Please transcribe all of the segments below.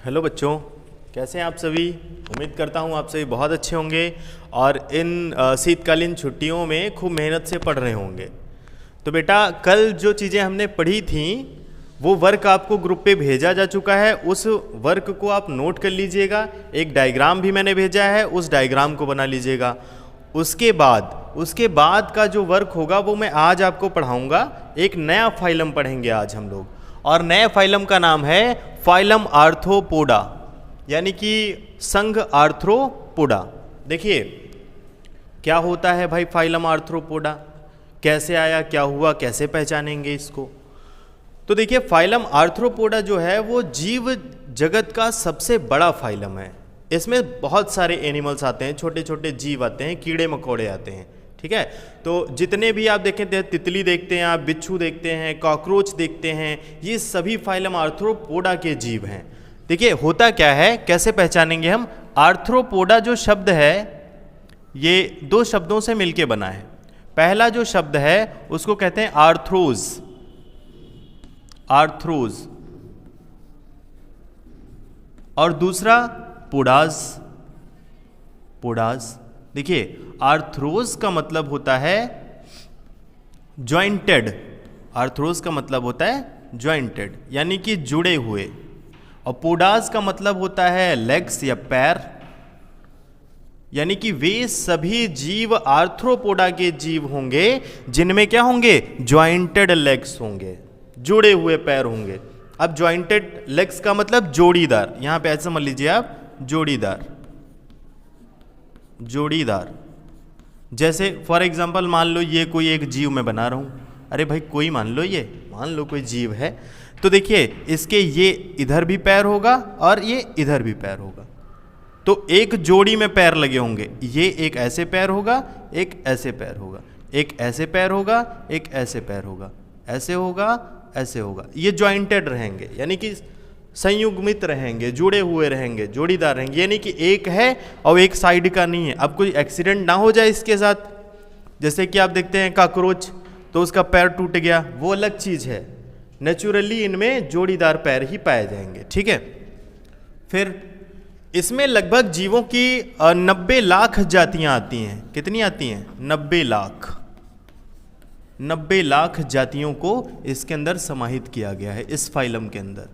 Hello बच्चों, कैसे हैं आप सभी। उम्मीद करता हूं आप सभी बहुत अच्छे होंगे और इन शीतकालीन छुट्टियों में खूब मेहनत से पढ़ रहे होंगे। तो बेटा, कल जो चीज़ें हमने पढ़ी थी वो वर्क आपको ग्रुप पे भेजा जा चुका है। उस वर्क को आप नोट कर लीजिएगा। एक डायग्राम भी मैंने भेजा है, उस डायग्राम को बना लीजिएगा। उसके बाद का जो वर्क होगा वो मैं आज आपको पढ़ाऊँगा। एक नया फाइलम पढ़ेंगे आज हम लोग, और नए फाइलम का नाम है फाइलम आर्थ्रोपोडा, यानी कि संघ आर्थ्रोपोडा। देखिए क्या होता है भाई फाइलम आर्थ्रोपोडा, कैसे आया, क्या हुआ, कैसे पहचानेंगे इसको। तो देखिए, फाइलम आर्थ्रोपोडा जो है वो जीव जगत का सबसे बड़ा फाइलम है। इसमें बहुत सारे एनिमल्स आते हैं, छोटे छोटे जीव आते हैं, कीड़े मकोड़े आते हैं, ठीक है। तो जितने भी आप देखें, तितली देखते हैं आप, बिच्छू देखते हैं, कॉकरोच देखते हैं, ये सभी फाइलम आर्थ्रोपोडा के जीव हैं। देखिए होता क्या है, कैसे पहचानेंगे हम। आर्थ्रोपोडा जो शब्द है ये दो शब्दों से मिलके बना है। पहला जो शब्द है उसको कहते हैं आर्थ्रोज, आर्थ्रोज, और दूसरा पोडाज, पोडाज। देखिए आर्थ्रोज का मतलब होता है जॉइंटेड, आर्थ्रोज का मतलब होता है जॉइंटेड यानी कि जुड़े हुए, और पोडाज का मतलब होता है लेग्स या पैर, यानी कि वे सभी जीव आर्थ्रोपोडा के जीव होंगे जिनमें क्या होंगे, जॉइंटेड लेग्स होंगे, जुड़े हुए पैर होंगे। अब जॉइंटेड लेग्स का मतलब जोड़ीदार, यहां पे ऐसे समझ लीजिए आप, जोड़ीदार, जोड़ीदार। जैसे फॉर एग्जांपल मान लो ये कोई एक जीव मैं बना रहा हूं, अरे भाई कोई मान लो कोई जीव है, तो देखिए इसके ये इधर भी पैर होगा और ये इधर भी पैर होगा, तो एक जोड़ी में पैर लगे होंगे। ये एक ऐसे पैर होगा, एक ऐसे पैर होगा, एक ऐसे पैर होगा, एक ऐसे पैर होगा, ऐसे होगा, ऐसे होगा। ये जॉइंटेड रहेंगे यानी कि संयुग्मित रहेंगे, जुड़े हुए रहेंगे, जोड़ीदार रहेंगे, यानी कि एक है और एक साइड का नहीं है। अब कोई एक्सीडेंट ना हो जाए इसके साथ, जैसे कि आप देखते हैं कॉकरोच, तो उसका पैर टूट गया, वो अलग चीज है। नेचुरली इनमें जोड़ीदार पैर ही पाए जाएंगे, ठीक है। फिर इसमें लगभग जीवों की 90 लाख जातियां आती हैं। कितनी आती हैं? 90 लाख। 90 लाख जातियों को इसके अंदर समाहित किया गया है इस फाइलम के अंदर।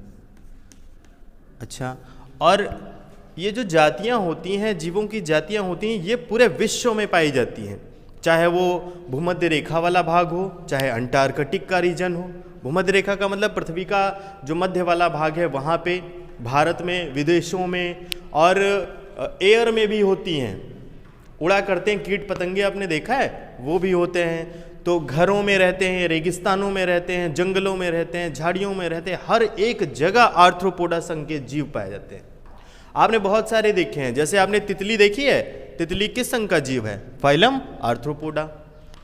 अच्छा, और ये जो जातियां होती हैं, जीवों की जातियां होती हैं, ये पूरे विश्व में पाई जाती हैं, चाहे वो भूमध्य रेखा वाला भाग हो, चाहे अंटार्कटिक का रीजन हो। भूमध्य रेखा का मतलब पृथ्वी का जो मध्य वाला भाग है वहाँ पे, भारत में, विदेशों में, और एयर में भी होती हैं, उड़ा करते हैं कीट पतंगे, आपने देखा है, वो भी होते हैं। तो घरों में रहते हैं, रेगिस्तानों में रहते हैं, जंगलों में रहते हैं, झाड़ियों में रहते हैं, हर एक जगह आर्थ्रोपोडा संघ के जीव पाए जाते हैं। आपने बहुत सारे देखे हैं, जैसे आपने तितली देखी है, तितली किस संघ का जीव है? Phylum arthropoda.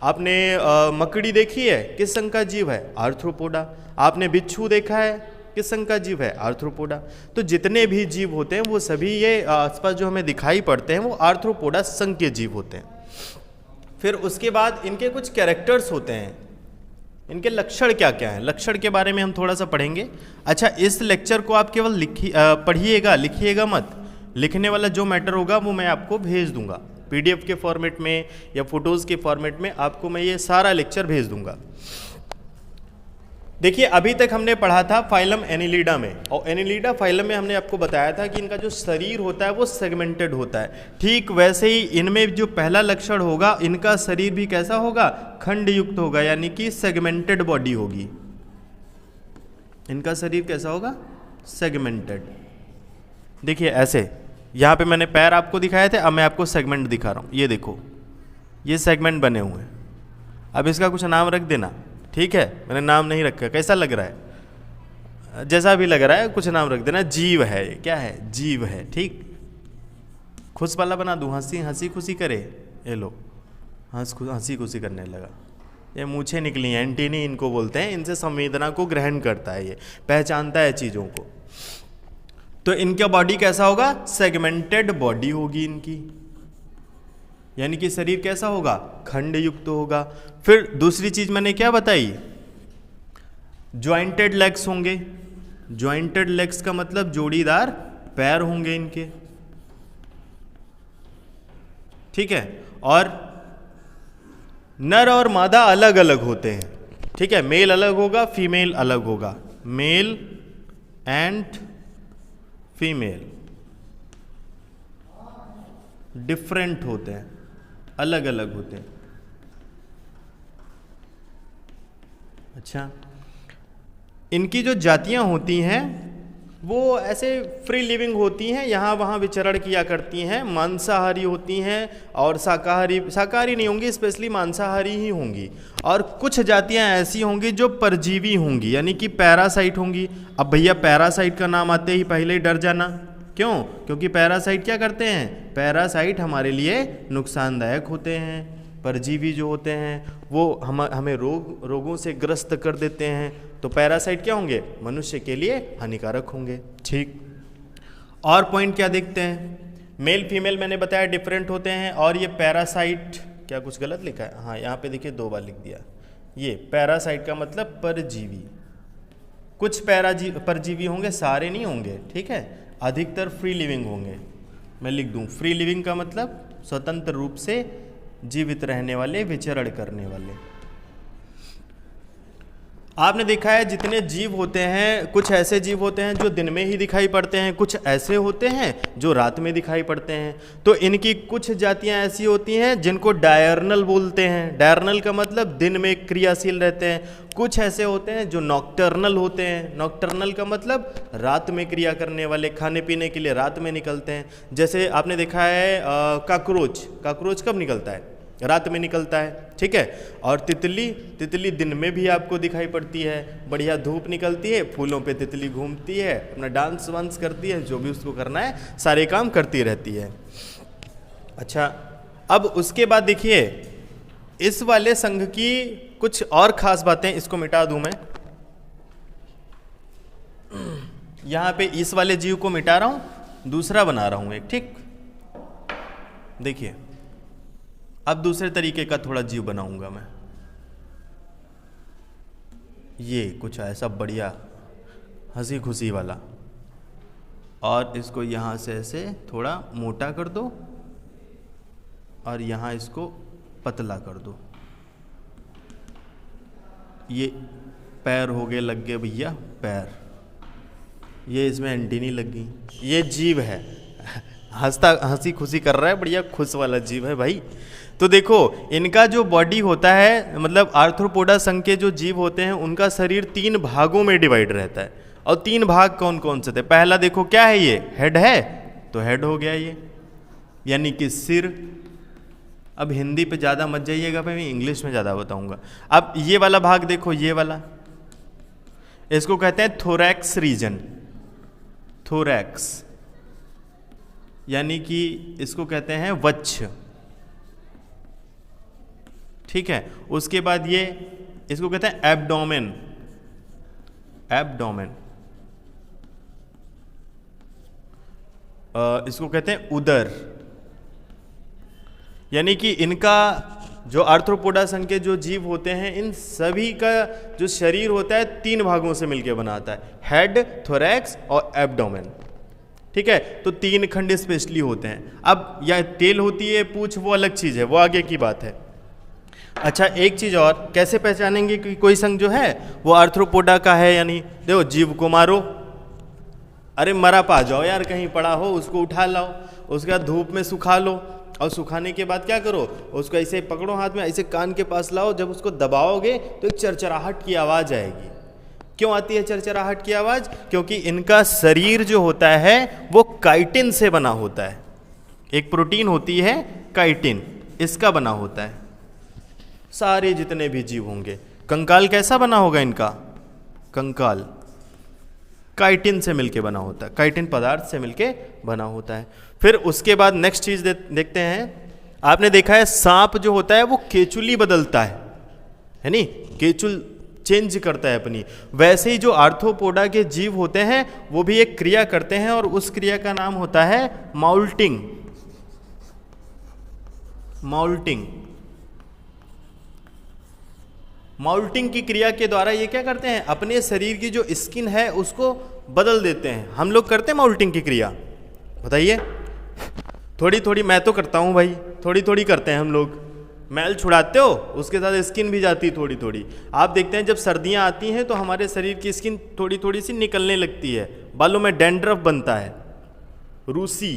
आपने मकड़ी देखी है, किस संघ का जीव है? आर्थ्रोपोडा। आपने बिच्छू देखा है, किस संघ का जीव है? आर्थ्रोपोडा। तो जितने भी जीव होते हैं वो सभी ये आसपास जो हमें दिखाई पड़ते हैं वो आर्थ्रोपोडा संघ के जीव होते हैं। फिर उसके बाद इनके कुछ कैरेक्टर्स होते हैं, इनके लक्षण क्या क्या हैं, लक्षण के बारे में हम थोड़ा सा पढ़ेंगे। अच्छा, इस लेक्चर को आप केवल पढ़िएगा, लिखिएगा मत। लिखने वाला जो मैटर होगा वो मैं आपको भेज दूंगा, पीडीएफ के फॉर्मेट में या फोटोज़ के फॉर्मेट में आपको मैं ये सारा लेक्चर भेज दूंगा। देखिए अभी तक हमने पढ़ा था फाइलम एनिलिडा में, और एनिलिडा फाइलम में हमने आपको बताया था कि इनका जो शरीर होता है वो सेगमेंटेड होता है। ठीक वैसे ही इनमें जो पहला लक्षण होगा, इनका शरीर भी कैसा होगा? खंड युक्त होगा, यानी कि सेगमेंटेड बॉडी होगी। इनका शरीर कैसा होगा? सेगमेंटेड। देखिए ऐसे, यहाँ पे मैंने पैर आपको दिखाए थे, अब मैं आपको सेगमेंट दिखा रहा हूँ। ये देखो, ये सेगमेंट बने हुए हैं। अब इसका कुछ नाम रख देना, ठीक है। मैंने नाम नहीं रखा, कैसा लग रहा है? जैसा भी लग रहा है कुछ नाम रख देना। जीव है, क्या है? जीव है, ठीक। खुश वाला बना दूँ, हंसी खुशी करे। ये लो, हंसी खुशी करने लगा। ये मूछें निकली हैं, एंटीनी इनको बोलते हैं, इनसे संवेदना को ग्रहण करता है, ये पहचानता है चीज़ों को। तो इनका बॉडी कैसा होगा? सेगमेंटेड बॉडी होगी इनकी, यानी कि शरीर कैसा होगा? खंड युक्त होगा। फिर दूसरी चीज मैंने क्या बताई? जॉइंटेड लेग्स होंगे। जॉइंटेड लेग्स का मतलब जोड़ीदार पैर होंगे इनके, ठीक है। और नर और मादा अलग अलग होते हैं, ठीक है। मेल अलग होगा, फीमेल अलग होगा, मेल एंड फीमेल डिफरेंट होते हैं, अलग अलग होते हैं। अच्छा, इनकी जो जातियां होती हैं वो ऐसे फ्री लिविंग होती हैं, यहाँ वहाँ विचरण किया करती हैं, मांसाहारी होती हैं और शाकाहारी नहीं होंगी, स्पेशली मांसाहारी ही होंगी। और कुछ जातियाँ ऐसी होंगी जो परजीवी होंगी, यानी कि पैरासाइट होंगी। अब भैया पैरासाइट का नाम आते ही पहले ही डर जाना, क्यों? क्योंकि पैरासाइट क्या करते हैं? पैरासाइट हमारे लिए नुकसानदायक होते हैं। परजीवी जो होते हैं वो हमें रोगों से ग्रस्त कर देते हैं, तो पैरासाइट क्या होंगे? मनुष्य के लिए हानिकारक होंगे, ठीक। और पॉइंट क्या देखते हैं? मेल फीमेल मैंने बताया डिफरेंट होते हैं। और ये पैरासाइट, क्या कुछ गलत लिखा है? हाँ, यहाँ पे देखिए 2 बार लिख दिया। ये पैरासाइट का मतलब परजीवी, कुछ परजीवी होंगे, सारे नहीं होंगे, ठीक है। अधिकतर फ्री लिविंग होंगे। मैं लिख दूँ, फ्री लिविंग का मतलब स्वतंत्र रूप से जीवित रहने वाले, विचरण करने वाले। आपने देखा है जितने जीव होते हैं, कुछ ऐसे जीव होते हैं जो दिन में ही दिखाई पड़ते हैं, कुछ ऐसे होते हैं जो रात में दिखाई पड़ते हैं। तो इनकी कुछ जातियां ऐसी होती हैं जिनको डायर्नल बोलते हैं। डायर्नल का मतलब दिन में क्रियाशील रहते हैं। कुछ ऐसे होते हैं जो नॉक्टर्नल होते हैं। नॉक्टर्नल का मतलब रात में क्रिया करने वाले, खाने पीने के लिए रात में निकलते हैं। जैसे आपने देखा है काकरोच कब निकलता है? रात में निकलता है, ठीक है। और तितली दिन में भी आपको दिखाई पड़ती है। बढ़िया धूप निकलती है, फूलों पे तितली घूमती है, अपना डांस वांस करती है, जो भी उसको करना है सारे काम करती रहती है। अच्छा, अब उसके बाद देखिए इस वाले संघ की कुछ और खास बातें, इसको मिटा दूं मैं। यहां पे इस वाले जीव को मिटा रहा हूं, दूसरा बना रहा हूं एक, ठीक। देखिए अब दूसरे तरीके का थोड़ा जीव बनाऊंगा मैं। ये कुछ ऐसा बढ़िया हंसी खुशी वाला, और इसको यहाँ से ऐसे थोड़ा मोटा कर दो और यहाँ इसको पतला कर दो। ये पैर हो गए, लग गए भैया पैर, ये इसमें एंटीनी लग गई। ये जीव है, हंसी खुशी कर रहा है, बढ़िया खुश वाला जीव है भाई। तो देखो इनका जो बॉडी होता है, मतलब आर्थ्रोपोडा संघ के जो जीव होते हैं उनका शरीर 3 भागों में डिवाइड रहता है। और 3 भाग कौन कौन से थे? पहला देखो क्या है, ये हेड है, तो हेड हो गया ये, यानी कि सिर। अब हिंदी पे ज़्यादा मत जाइएगा भाई, मैं इंग्लिश में ज़्यादा बताऊंगा। अब ये वाला भाग देखो, ये वाला, इसको कहते हैं थोरैक्स रीजन। थोरैक्स यानी कि इसको कहते हैं वक्ष, ठीक है। उसके बाद ये इसको कहते हैं एब्डोमेन। एब्डोमेन इसको कहते हैं उदर। यानी कि इनका जो आर्थ्रोपोडा संघ के जो जीव होते हैं, इन सभी का जो शरीर होता है 3 भागों से मिलकर बना आता है, हेड, थोरैक्स और एब्डोमेन, ठीक है। तो 3 खंड स्पेशली होते हैं। अब यह टेल होती है, पूंछ, वो अलग चीज़ है, वो आगे की बात है। अच्छा, एक चीज़ और, कैसे पहचानेंगे कि कोई संघ जो है वो आर्थ्रोपोडा का है या नहीं? देखो जीव को मारो, अरे मरा पा जाओ यार, कहीं पड़ा हो उसको उठा लाओ, उसके बाद धूप में सुखा लो, और सुखाने के बाद क्या करो, उसको ऐसे पकड़ो हाथ में, ऐसे कान के पास लाओ, जब उसको दबाओगे तो एक चरचराहट की आवाज़ आएगी। क्यों आती है चरचराहट की आवाज़? क्योंकि इनका शरीर जो होता है वो काइटिन से बना होता है। एक प्रोटीन होती है काइटिन, इसका बना होता है। सारे जितने भी जीव होंगे, कंकाल कैसा बना होगा इनका? कंकाल काइटिन से मिलके बना होता है, काइटिन पदार्थ से मिलके बना होता है। फिर उसके बाद नेक्स्ट चीज देखते हैं। आपने देखा है सांप जो होता है वो केचुली बदलता है नी, केचुल चेंज करता है अपनी। वैसे ही जो आर्थ्रोपोडा के जीव होते हैं वो भी एक क्रिया करते हैं, और उस क्रिया का नाम होता है माउल्टिंग। माउल्टिंग, माउल्टिंग की क्रिया के द्वारा ये क्या करते हैं, अपने शरीर की जो स्किन है उसको बदल देते हैं। हम लोग करते हैं माउल्टिंग की क्रिया, बताइए। थोड़ी थोड़ी मैं तो करता हूँ भाई, थोड़ी थोड़ी करते हैं हम लोग। मैल छुड़ाते हो, उसके साथ स्किन भी जाती है थोड़ी थोड़ी। आप देखते हैं जब सर्दियाँ आती हैं तो हमारे शरीर की स्किन थोड़ी थोड़ी सी निकलने लगती है, बालों में डैंड्रफ बनता है, रूसी।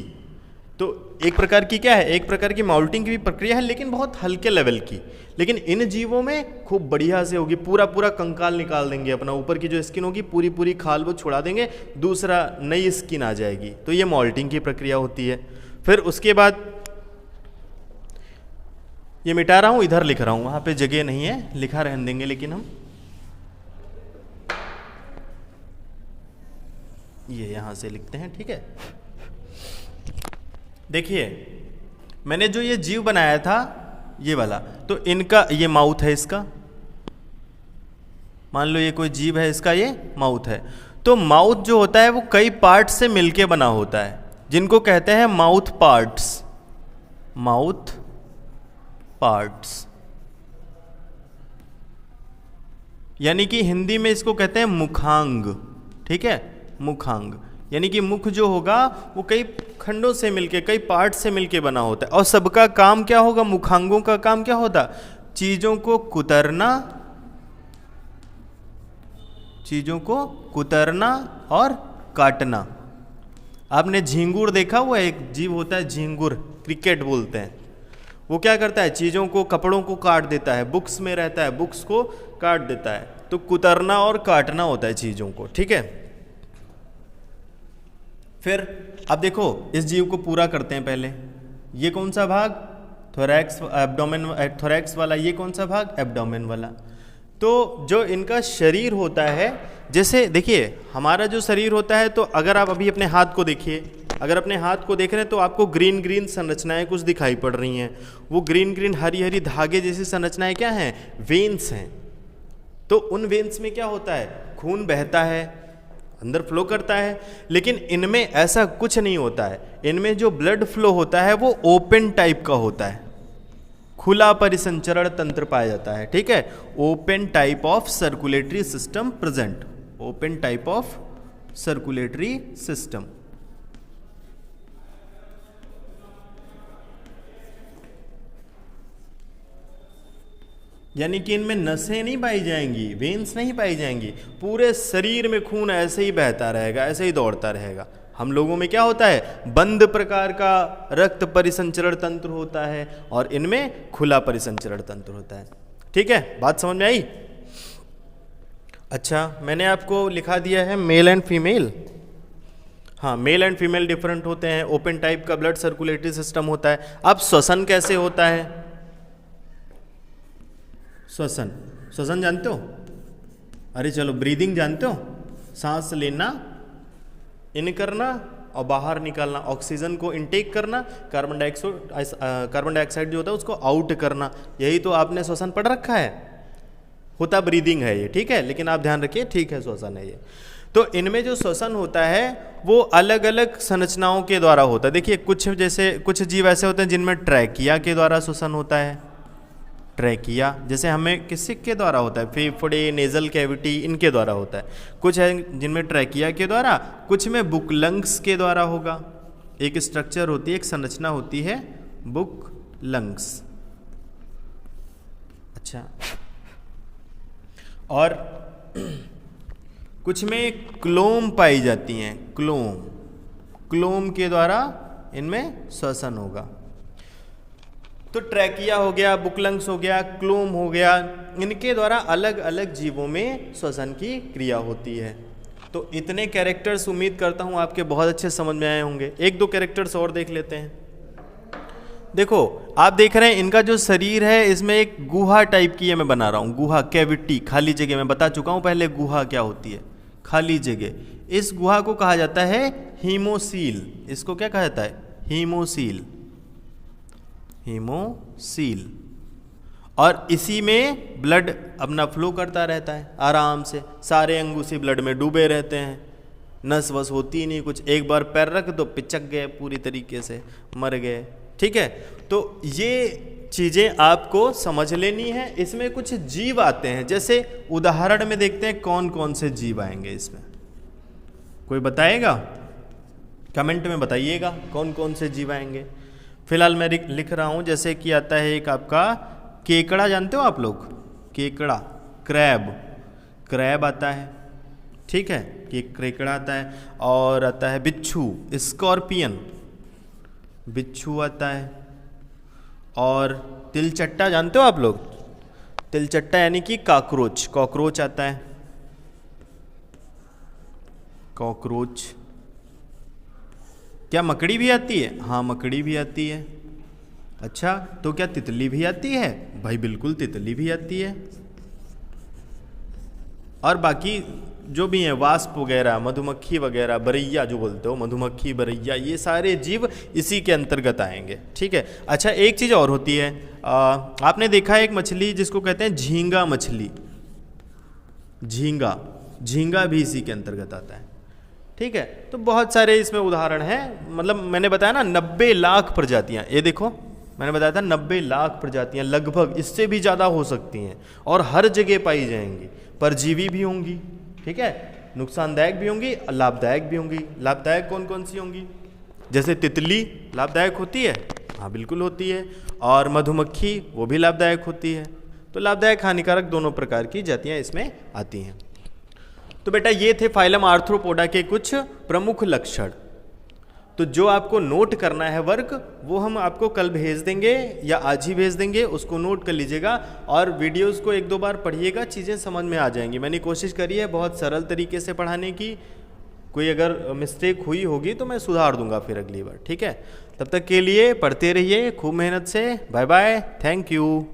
तो एक प्रकार की क्या है, एक प्रकार की माउल्टिंग की भी प्रक्रिया है, लेकिन बहुत हल्के लेवल की। लेकिन इन जीवों में खूब बढ़िया से होगी, पूरा पूरा कंकाल निकाल देंगे अपना, ऊपर की जो स्किन होगी पूरी पूरी खाल वो छुड़ा देंगे, दूसरा नई स्किन आ जाएगी। तो ये माउल्टिंग की प्रक्रिया होती है। फिर उसके बाद ये मिटा रहा हूँ, इधर लिख रहा हूँ, वहाँ पे जगह नहीं है, लिखा रहने देंगे लेकिन हम ये यहाँ से लिखते हैं, ठीक है। देखिए मैंने जो ये जीव बनाया था ये वाला, तो इनका ये माउथ है, इसका मान लो ये कोई जीव है, इसका ये माउथ है। तो माउथ जो होता है वो कई पार्ट से मिलके बना होता है, जिनको कहते हैं माउथ पार्ट्स। माउथ पार्ट्स, यानी कि हिंदी में इसको कहते हैं मुखांग, ठीक है, मुखांग। यानी कि मुख जो होगा वो कई खंडों से मिलके, कई पार्ट से मिलके बना होता है। और सबका काम क्या होगा, मुखांगों का काम क्या होता, चीजों को कुतरना, चीजों को कुतरना और काटना। आपने झींगुर देखा हुआ, एक जीव होता है झींगुर, क्रिकेट बोलते हैं। वो क्या करता है, चीज़ों को, कपड़ों को काट देता है, बुक्स में रहता है, बुक्स को काट देता है। तो कुतरना और काटना होता है चीज़ों को, ठीक है। फिर अब देखो इस जीव को पूरा करते हैं। पहले ये कौन सा भाग, थोरैक्स, एब्डोमेन, थोरैक्स वाला। ये कौन सा भाग, एब्डोमेन वाला। तो जो इनका शरीर होता है, जैसे देखिए हमारा जो शरीर होता है, तो अगर आप अभी अपने हाथ को देखिए, अगर अपने हाथ को देख रहे हैं तो आपको ग्रीन ग्रीन संरचनाएं कुछ दिखाई पड़ रही हैं। वो ग्रीन ग्रीन हरी हरी धागे जैसी संरचनाएं क्या हैं, वेन्स हैं। तो उन वेन्स में क्या होता है, खून बहता है, अंदर फ्लो करता है। लेकिन इनमें ऐसा कुछ नहीं होता है। इनमें जो ब्लड फ्लो होता है वो ओपन टाइप का होता है, खुला परिसंचरण तंत्र पाया जाता है, ठीक है। Open type of circulatory system present, open type of circulatory system. यानी कि इनमें नसें नहीं पाई जाएंगी, वेन्स नहीं पाई जाएंगी, पूरे शरीर में खून ऐसे ही बहता रहेगा, ऐसे ही दौड़ता रहेगा। हम लोगों में क्या होता है, बंद प्रकार का रक्त परिसंचरण तंत्र होता है, और इनमें खुला परिसंचरण तंत्र होता है, ठीक है। बात समझ में आई। अच्छा, मैंने आपको लिखा दिया है मेल एंड फीमेल। हाँ, मेल एंड फीमेल डिफरेंट होते हैं। ओपन टाइप का ब्लड सर्कुलेटरी सिस्टम होता है। अब श्वसन कैसे होता है, श्वसन, श्वसन जानते हो, अरे चलो ब्रीदिंग जानते हो, सांस लेना, इन करना और बाहर निकालना, ऑक्सीजन को इनटेक करना, कार्बन डाइऑक्साइड जो होता है उसको आउट करना। यही तो आपने श्वसन पढ़ रखा है, होता ब्रीदिंग है ये, ठीक है। लेकिन आप ध्यान रखिए, ठीक है, श्वसन है ये। तो इनमें जो श्वसन होता है वो अलग अलग संरचनाओं के द्वारा होता है। देखिए कुछ, जैसे कुछ जीव ऐसे होते हैं जिनमें ट्रैकिया के द्वारा श्वसन होता है। ट्रैकिया जैसे हमें किसी के द्वारा होता है, फेफड़े, नेजल कैविटी, इनके द्वारा होता है। कुछ है जिनमें ट्रैकिया के द्वारा, कुछ में बुक लंग्स के द्वारा होगा। एक स्ट्रक्चर होती है, एक संरचना होती है बुक लंग्स। अच्छा, और कुछ में क्लोम पाई जाती हैं, क्लोम, क्लोम के द्वारा इनमें श्वसन होगा। तो ट्रैकिया हो गया, बुकलंग्स हो गया, क्लोम हो गया, इनके द्वारा अलग अलग जीवों में श्वसन की क्रिया होती है। तो इतने कैरेक्टर्स उम्मीद करता हूँ आपके बहुत अच्छे समझ में आए होंगे। एक दो कैरेक्टर्स और देख लेते हैं। देखो आप देख रहे हैं इनका जो शरीर है इसमें एक गुहा टाइप की है, मैं बना रहा हूँ गुहा, कैविटी, खाली जगह। मैं बता चुका हूँ पहले गुहा क्या होती है, खाली जगह। इस गुहा को कहा जाता है हीमोसील। इसको क्या कहा जाता है, हीमोसील, हीमोसील। और इसी में ब्लड अपना फ्लो करता रहता है आराम से, सारे अंग उसी ब्लड में डूबे रहते हैं, नस वस होती नहीं कुछ। एक बार पैर रख दो पिचक गए पूरी तरीके से, मर गए, ठीक है। तो ये चीज़ें आपको समझ लेनी है। इसमें कुछ जीव आते हैं, जैसे उदाहरण में देखते हैं कौन कौन से जीव आएंगे इसमें, कोई बताएगा? कमेंट में बताइएगा कौन कौन से जीव आएंगे। फिलहाल मैं लिख रहा हूँ, जैसे कि आता है एक आपका केकड़ा, जानते हो आप लोग केकड़ा, क्रैब, क्रैब आता है, ठीक है, केकड़ा आता है। और आता है बिच्छू, स्कॉर्पियन, बिच्छू आता है। और तिलचट्टा जानते हो आप लोग, तिलचट्टा यानी कि कॉकरोच, कॉकरोच आता है, कॉकरोच। क्या मकड़ी भी आती है? हाँ मकड़ी भी आती है। अच्छा, तो क्या तितली भी आती है? भाई बिल्कुल तितली भी आती है। और बाकी जो भी हैं, वास्प वगैरह, मधुमक्खी वगैरह, बरैया जो बोलते हो, मधुमक्खी, बरैया, ये सारे जीव इसी के अंतर्गत आएंगे, ठीक है। अच्छा, एक चीज़ और होती है, आपने देखा है एक मछली जिसको कहते हैं झींगा मछली, झींगा, झींगा भी इसी के अंतर्गत आता है, ठीक है। तो बहुत सारे इसमें उदाहरण हैं, मतलब मैंने बताया ना 90 लाख प्रजातियां, ये देखो मैंने बताया था 90 लाख प्रजातियां, लगभग इससे भी ज़्यादा हो सकती हैं और हर जगह पाई जाएंगी। परजीवी भी होंगी, ठीक है, नुकसानदायक भी होंगी, लाभदायक भी होंगी। लाभदायक कौन कौन सी होंगी? जैसे तितली लाभदायक होती है, हाँ बिल्कुल होती है। और मधुमक्खी वो भी लाभदायक होती है। तो लाभदायक हानिकारक दोनों प्रकार की जातियाँ इसमें आती हैं। तो बेटा ये थे फाइलम आर्थ्रोपोडा के कुछ प्रमुख लक्षण। तो जो आपको नोट करना है वर्क, वो हम आपको कल भेज देंगे या आज ही भेज देंगे, उसको नोट कर लीजिएगा और वीडियोस को 1-2 बार पढ़िएगा, चीज़ें समझ में आ जाएंगी। मैंने कोशिश करी है बहुत सरल तरीके से पढ़ाने की, कोई अगर मिस्टेक हुई होगी तो मैं सुधार दूंगा फिर अगली बार, ठीक है। तब तक के लिए पढ़ते रहिए खूब मेहनत से। Bye bye, thank you.